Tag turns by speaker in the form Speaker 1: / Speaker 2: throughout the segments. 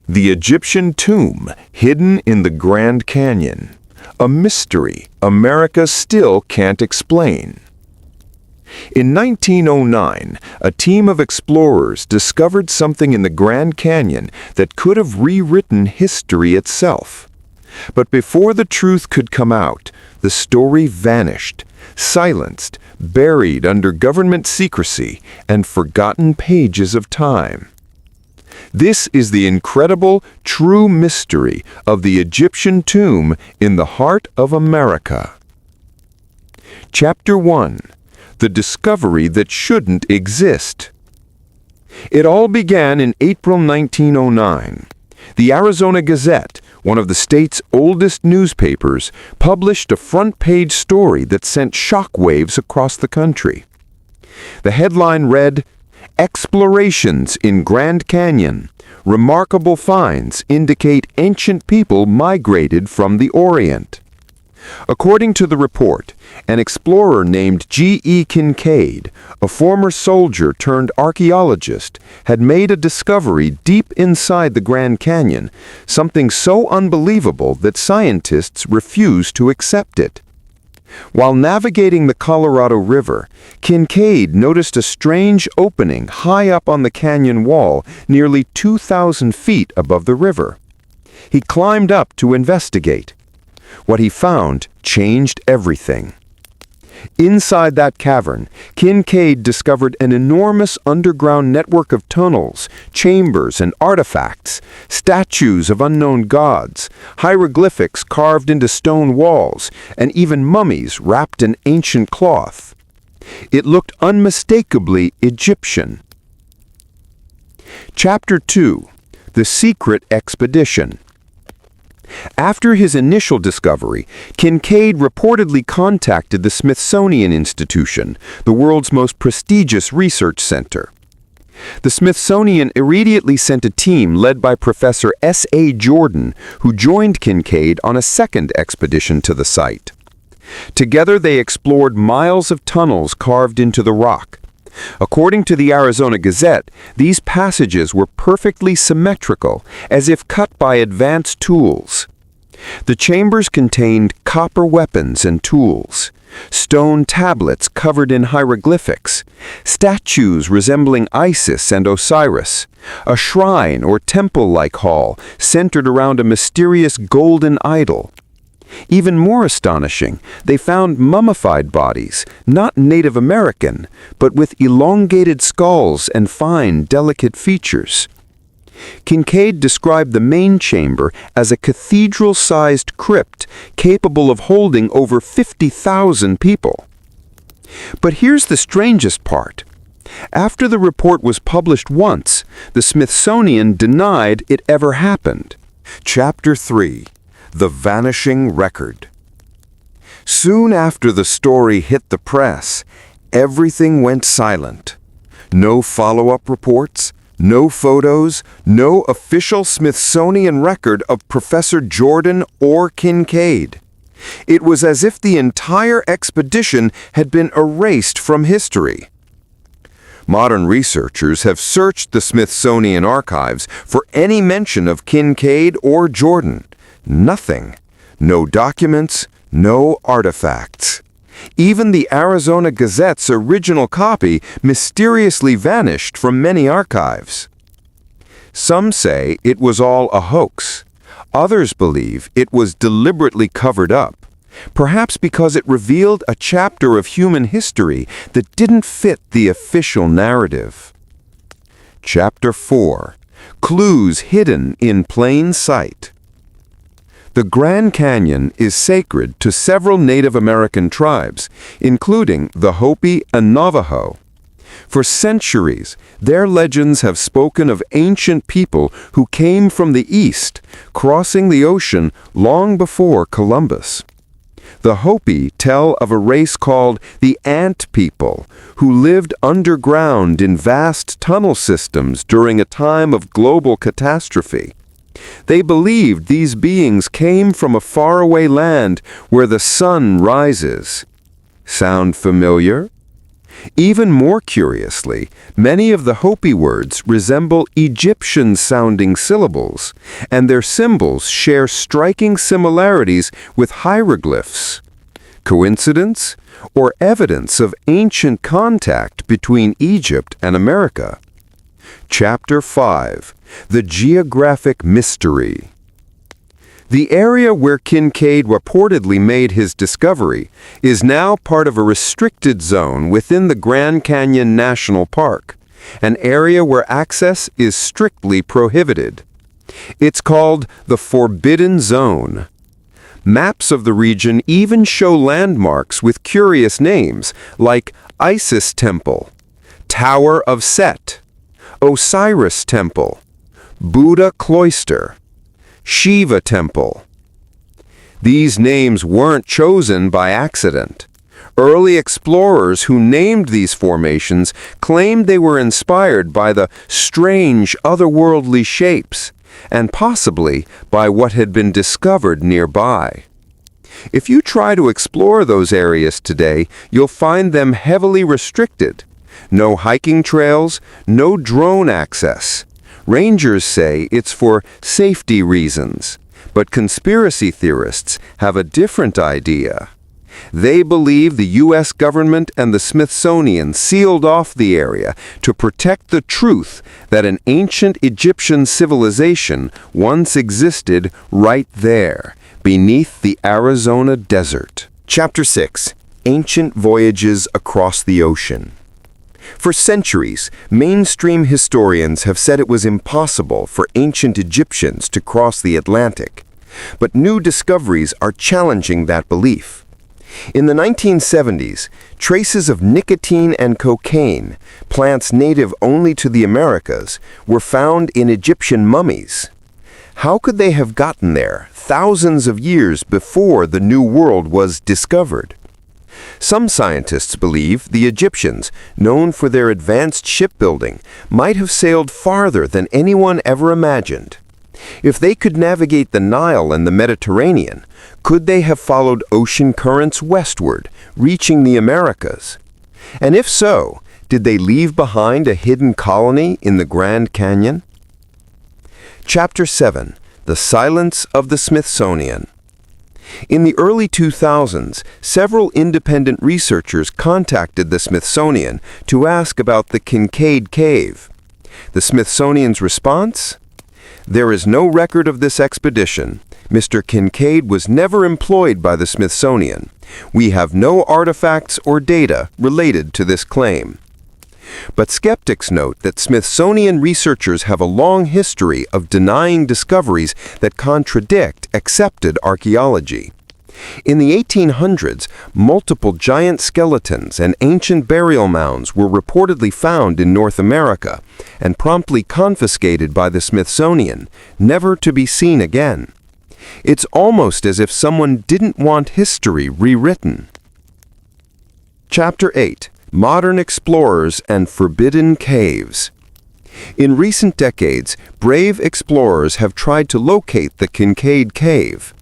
Speaker 1: The Egyptian tomb hidden in the Grand Canyon. A mystery America still can't explain. In 1909, a team of explorers discovered something in the Grand Canyon that could have rewritten history itself. But before the truth could come out, the story vanished, silenced, buried under government secrecy and forgotten pages of time. This is the incredible, true mystery of the Egyptian tomb in the heart of America. Chapter 1. The Discovery That Shouldn't Exist. It all began in April 1909. The Arizona Gazette, one of the state's oldest newspapers, published a front-page story that sent shockwaves across the country. The headline read, "Explorations in Grand Canyon. Remarkable finds indicate ancient people migrated from the Orient." According to the report, an explorer named G.E. Kincaid, a former soldier turned archaeologist, had made a discovery deep inside the Grand Canyon, something so unbelievable that scientists refused to accept it. While navigating the Colorado River, Kincaid noticed a strange opening high up on the canyon wall, nearly 2,000 feet above the river. He climbed up to investigate. What he found changed everything. Inside that cavern, Kincaid discovered an enormous underground network of tunnels, chambers, and artifacts, statues of unknown gods, hieroglyphics carved into stone walls, and even mummies wrapped in ancient cloth. It looked unmistakably Egyptian. Chapter 2. The Secret Expedition. After his initial discovery, Kincaid reportedly contacted the Smithsonian Institution, the world's most prestigious research center. The Smithsonian immediately sent a team led by Professor S.A. Jordan, who joined Kincaid on a second expedition to the site. Together they explored miles of tunnels carved into the rock. According to the Arizona Gazette, these passages were perfectly symmetrical, as if cut by advanced tools. The chambers contained copper weapons and tools, stone tablets covered in hieroglyphics, statues resembling Isis and Osiris, a shrine or temple-like hall centered around a mysterious golden idol. Even more astonishing, they found mummified bodies, not Native American, but with elongated skulls and fine, delicate features. Kincaid described the main chamber as a cathedral-sized crypt capable of holding over 50,000 people. But here's the strangest part. After the report was published once, the Smithsonian denied it ever happened. Chapter 3. The Vanishing Record. Soon after the story hit the press, everything went silent. No follow-up reports, no photos, no official Smithsonian record of Professor Jordan or Kincaid. It was as if the entire expedition had been erased from history. Modern researchers have searched the Smithsonian archives for any mention of Kincaid or Jordan. Nothing. No documents, no artifacts. Even the Arizona Gazette's original copy mysteriously vanished from many archives. Some say it was all a hoax. Others believe it was deliberately covered up, perhaps because it revealed a chapter of human history that didn't fit the official narrative. Chapter 4. Clues Hidden in Plain Sight. The Grand Canyon is sacred to several Native American tribes, including the Hopi and Navajo. For centuries, their legends have spoken of ancient people who came from the east, crossing the ocean long before Columbus. The Hopi tell of a race called the Ant People, who lived underground in vast tunnel systems during a time of global catastrophe. They believed these beings came from a faraway land where the sun rises. Sound familiar? Even more curiously, many of the Hopi words resemble Egyptian-sounding syllables, and their symbols share striking similarities with hieroglyphs. Coincidence, or evidence of ancient contact between Egypt and America? Chapter 5. The Geographic Mystery. The area where Kincaid reportedly made his discovery is now part of a restricted zone within the Grand Canyon National Park, an area where access is strictly prohibited. It's called the Forbidden Zone. Maps of the region even show landmarks with curious names like Isis Temple, Tower of Set, Osiris Temple, Buddha Cloister, Shiva Temple. These names weren't chosen by accident. Early explorers who named these formations claimed they were inspired by the strange, otherworldly shapes, and possibly by what had been discovered nearby. If you try to explore those areas today, you'll find them heavily restricted. No hiking trails, no drone access. Rangers say it's for safety reasons, but conspiracy theorists have a different idea. They believe the U.S. government and the Smithsonian sealed off the area to protect the truth that an ancient Egyptian civilization once existed right there, beneath the Arizona desert. Chapter 6. Ancient Voyages Across the Ocean. For centuries, mainstream historians have said it was impossible for ancient Egyptians to cross the Atlantic, but new discoveries are challenging that belief. In the 1970s, traces of nicotine and cocaine, plants native only to the Americas, were found in Egyptian mummies. How could they have gotten there thousands of years before the New World was discovered? Some scientists believe the Egyptians, known for their advanced shipbuilding, might have sailed farther than anyone ever imagined. If they could navigate the Nile and the Mediterranean, could they have followed ocean currents westward, reaching the Americas? And if so, did they leave behind a hidden colony in the Grand Canyon? Chapter 7. The Silence of the Smithsonian. In the early 2000s, several independent researchers contacted the Smithsonian to ask about the Kincaid Cave. The Smithsonian's response? There is no record of this expedition. Mr. Kincaid was never employed by the Smithsonian. We have no artifacts or data related to this claim. But skeptics note that Smithsonian researchers have a long history of denying discoveries that contradict accepted archaeology. In the 1800s, multiple giant skeletons and ancient burial mounds were reportedly found in North America and promptly confiscated by the Smithsonian, never to be seen again. It's almost as if someone didn't want history rewritten. Chapter 8. Modern Explorers and Forbidden Caves. In recent decades, brave explorers have tried to locate the Kincaid Cave.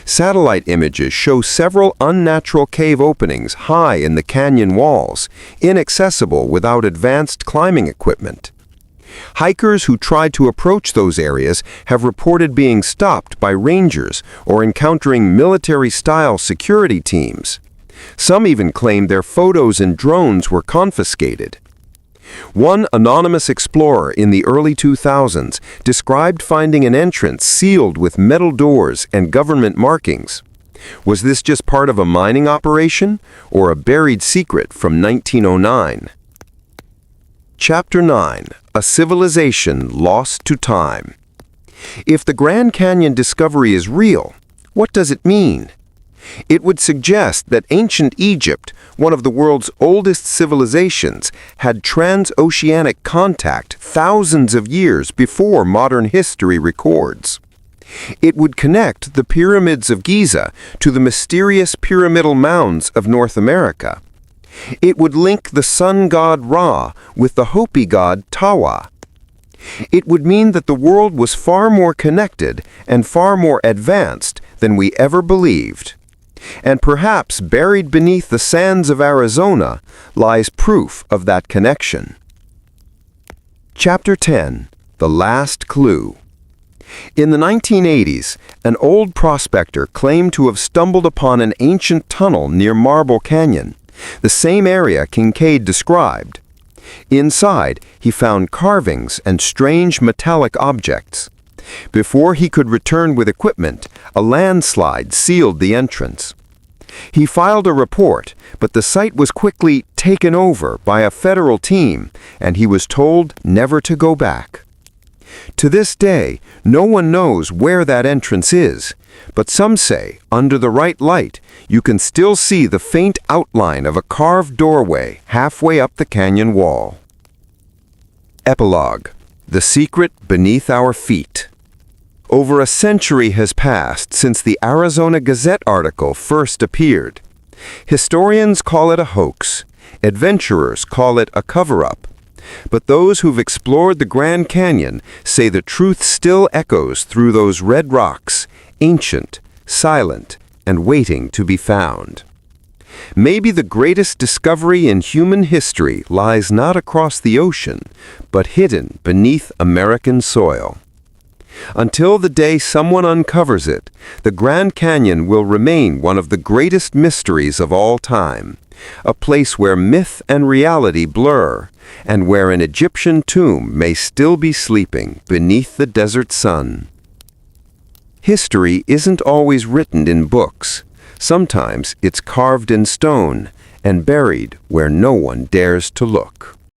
Speaker 1: Satellite images show several unnatural cave openings high in the canyon walls, inaccessible without advanced climbing equipment. Hikers who tried to approach those areas have reported being stopped by rangers or encountering military-style security teams. Some even claimed their photos and drones were confiscated. One anonymous explorer in the early 2000s described finding an entrance sealed with metal doors and government markings. Was this just part of a mining operation or a buried secret from 1909? Chapter 9. A Civilization Lost to Time. If the Grand Canyon discovery is real, what does it mean? It would suggest that ancient Egypt, one of the world's oldest civilizations, had transoceanic contact thousands of years before modern history records. It would connect the pyramids of Giza to the mysterious pyramidal mounds of North America. It would link the sun god Ra with the Hopi god Tawa. It would mean that the world was far more connected and far more advanced than we ever believed. And perhaps buried beneath the sands of Arizona lies proof of that connection. Chapter 10. The Last Clue. In the 1980s, an old prospector claimed to have stumbled upon an ancient tunnel near Marble Canyon, the same area Kincaid described. Inside, he found carvings and strange metallic objects. Before he could return with equipment, a landslide sealed the entrance. He filed a report, but the site was quickly taken over by a federal team, and he was told never to go back. To this day, no one knows where that entrance is, but some say, under the right light, you can still see the faint outline of a carved doorway halfway up the canyon wall. Epilogue. The Secret Beneath Our Feet. Over a century has passed since the Arizona Gazette article first appeared. Historians call it a hoax. Adventurers call it a cover-up. But those who've explored the Grand Canyon say the truth still echoes through those red rocks, ancient, silent, and waiting to be found. Maybe the greatest discovery in human history lies not across the ocean, but hidden beneath American soil. Until the day someone uncovers it, the Grand Canyon will remain one of the greatest mysteries of all time, a place where myth and reality blur, and where an Egyptian tomb may still be sleeping beneath the desert sun. History isn't always written in books. Sometimes it's carved in stone and buried where no one dares to look.